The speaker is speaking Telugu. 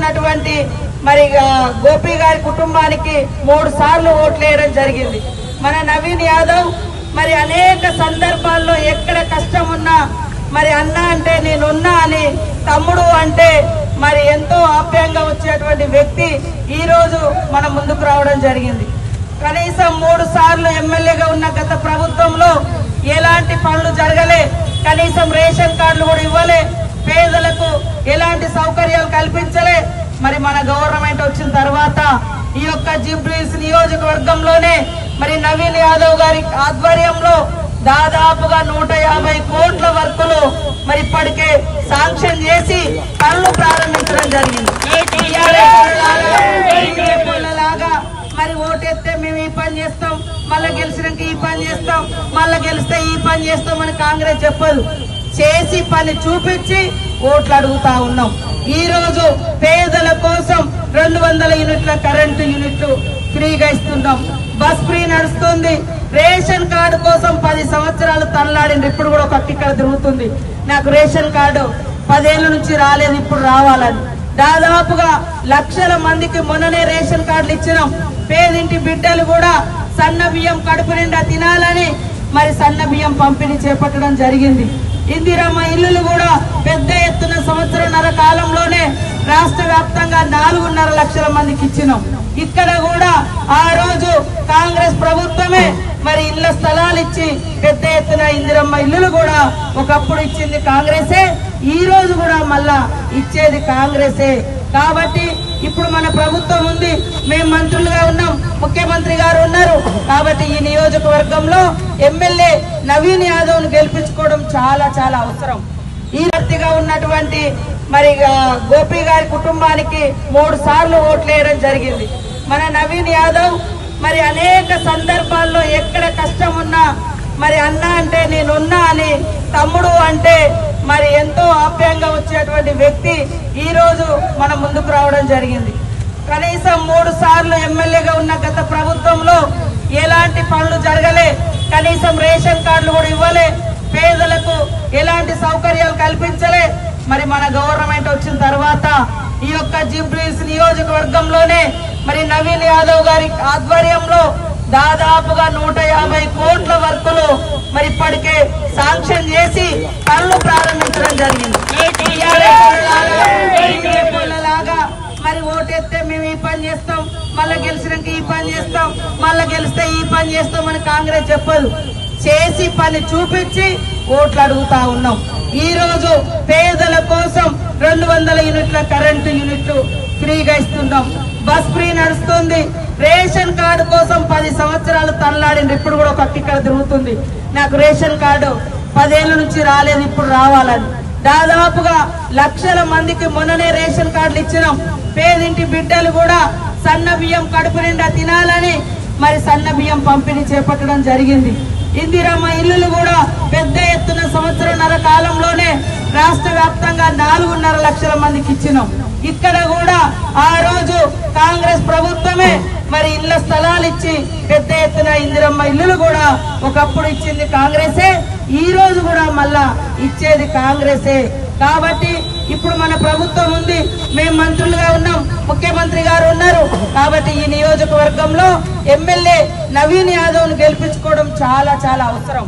ఉన్నటువంటి మరి గోపి గారి కుటుంబానికి 3 సార్లు ఓట్లు వేయడం జరిగింది. మన నవీన్ యాదవ్ మరి అనేక సందర్భాల్లో ఎక్కడ కష్టం ఉన్నా మరి అన్న అంటే నేనున్నా అని, తమ్ముడు అంటే మరి ఎంతో ఆప్యాయంగా వచ్చేటువంటి వ్యక్తి ఈ రోజు మన ముందుకు రావడం జరిగింది. కనీసం 3 సార్లు ఎమ్మెల్యేగా ఉన్న గత ప్రభుత్వంలో ఎలాంటి పనులు జరగలే, కనీసం రేషన్ కార్డులు కూడా ఇవ్వలే, పేదలకు ఎలాంటి సౌకర్యాలు కల్పించలే. మరి మన గవర్నమెంట్ వచ్చిన తర్వాత ఈ యొక్క జిబ్రీస్ నియోజకవర్గంలోనే మరి నవీన్ యాదవ్ గారి ఆధ్వర్యంలో దాదాపుగా 150 కోట్ల వర్కులు మరి ఇప్పటికే శాంక్షన్ చేసి పనులు ప్రారంభించడం జరిగింది. మరి ఓటేస్తే మేము ఈ పని చేస్తాం, మళ్ళీ గెలిచినాక ఈ పని చేస్తాం, మళ్ళీ గెలిస్తే ఈ పని చేస్తాం అని కాంగ్రెస్ చెప్పదు. చేసి పని చూపించి ఓట్లు అడుగుతా ఉన్నాం. ఈ రోజు పేదల కోసం 200 యూనిట్ల కరెంటు యూనిట్లు ఫ్రీగా ఇస్తున్నాం. బస్ ఫ్రీ నడుస్తుంది. రేషన్ కార్డు కోసం 10 సంవత్సరాలు తనలాడింది, ఇప్పుడు కూడా ఒక టికెట్ తిరుగుతుంది. నాకు రేషన్ కార్డు 10 ఏళ్ల నుంచి రాలేదు, ఇప్పుడు రావాలని. దాదాపుగా లక్షల మందికి మొన్ననే రేషన్ కార్డులు ఇచ్చినాం. పేదింటి బిడ్డలు కూడా సన్న బియ్యం కడుపు నిండా తినాలని మరి సన్న బియ్యం పంపిణీ చేపట్టడం జరిగింది. ఇందిరమ్మ ఇల్లులు కూడా పెద్ద ఎత్తున 1.5 సంవత్సరాల కాలంలోనే రాష్ట్ర వ్యాప్తంగా 4.5 లక్షల మందికి ఇచ్చినాం. ఇక్కడ కూడా ఆ రోజు కాంగ్రెస్ ప్రభుత్వమే మరి ఇళ్ల స్థలాలు ఇచ్చి పెద్ద ఎత్తున ఇందిరమ్మ ఇల్లులు కూడా ఒకప్పుడు ఇచ్చింది కాంగ్రెసే, ఈ రోజు కూడా మళ్ళా ఇచ్చేది కాంగ్రెసే. కాబట్టి ఇప్పుడు మన ప్రభుత్వం ఉంది, మేము మంత్రులుగా ఉన్నాం, ముఖ్యమంత్రి గారు ఉన్నారు. కాబట్టి ఈ నియోజకవర్గంలో ఎమ్మెల్యే నవీన్ యాదవ్ ను గెలిపించుకోవడం చాలా చాలా అవసరం. ఈ వ్యక్తిగా ఉన్నటువంటి మరి గోపి గారి కుటుంబానికి 3 సార్లు ఓట్లు వేయడం జరిగింది. మన నవీన్ యాదవ్ మరి అనేక సందర్భాల్లో ఎక్కడ కష్టం ఉన్నా మరి అన్న అంటే నేనున్నా అని, తమ్ముడు అంటే మరి ఎంతో ఆప్యాయంగా వచ్చేటువంటి వ్యక్తి ఈ రోజు మన ముందుకు రావడం జరిగింది. కనీసం 3 సార్లు ఎమ్మెల్యేగా ఉన్న గత ప్రభుత్వంలో ఎలాంటి పనులు జరగలే, కనీసం రేషన్ కార్డులు కూడా ఇవ్వలే, పేదలకు ఎలాంటి సౌకర్యాలు కల్పించలే. మరి మన గవర్నమెంట్ వచ్చిన తర్వాత ఈ యొక్క జిబ్రీస్ నియోజకవర్గంలోనే మరి నవీన్ యాదవ్ గారి ఆధ్వర్యంలో దాదాపుగా 150 కోట్ల వర్కులు మరి ఇప్పటికే శాంక్షన్ చేసి పనులు ప్రారంభించడం జరిగింది. మరి ఓటేస్తే మేము ఈ పని చేస్తాం, మళ్ళీ గెలిచినాక ఈ పని చేస్తాం, మళ్ళీ గెలిస్తే ఈ పని చేస్తాం అని కాంగ్రెస్ చెప్పదు. చేసి పని చూపించి ఓట్లు అడుగుతా ఉన్నాం. ఈ రోజు పేదల కోసం 200 యూనిట్ల కరెంటు యూనిట్లు ఫ్రీగా ఇస్తున్నాం. బస్ ఫ్రీ నడుస్తుంది. రేషన్ కార్డు కోసం 10 సంవత్సరాలు తనలాడింది, ఇప్పుడు కూడా ఒక టికెట్ తిరుగుతుంది. నాకు రేషన్ కార్డు 10 ఏళ్ల నుంచి రాలేదు, ఇప్పుడు రావాలని. దాదాపుగా లక్షల మందికి మొన్ననే రేషన్ కార్డులు ఇచ్చినాం. పేదింటి బిడ్డలు కూడా సన్న బియ్యం కడుపు నిండా తినాలని మరి సన్న బియ్యం పంపిణీ చేపట్టడం జరిగింది. ఇందిరమ్మ ఇల్లులు కూడా పెద్ద ఎత్తున 1.5 సంవత్సరాల కాలంలోనే రాష్ట్ర వ్యాప్తంగా 4.5 లక్షల మందికి ఇచ్చినాం. ఇక్కడ కూడా ఆ రోజు కాంగ్రెస్ ప్రభుత్వమే మరి ఇళ్ల స్థలాలు ఇచ్చి పెద్ద ఎత్తున ఇందిరమ్మ ఇల్లులు కూడా ఒకప్పుడు ఇచ్చింది కాంగ్రెసే, ఈ రోజు కూడా మళ్ళా ఇచ్చేది కాంగ్రెసే. కాబట్టి ఇప్పుడు మన ప్రభుత్వం ఉంది, మేము మంత్రులుగా ఉన్నాం, ముఖ్యమంత్రి గారు ఉన్నారు. కాబట్టి ఈ నియోజకవర్గంలో ఎమ్మెల్యే నవీన్ యాదవ్ ను గెలిపించుకోవడం చాలా చాలా అవసరం.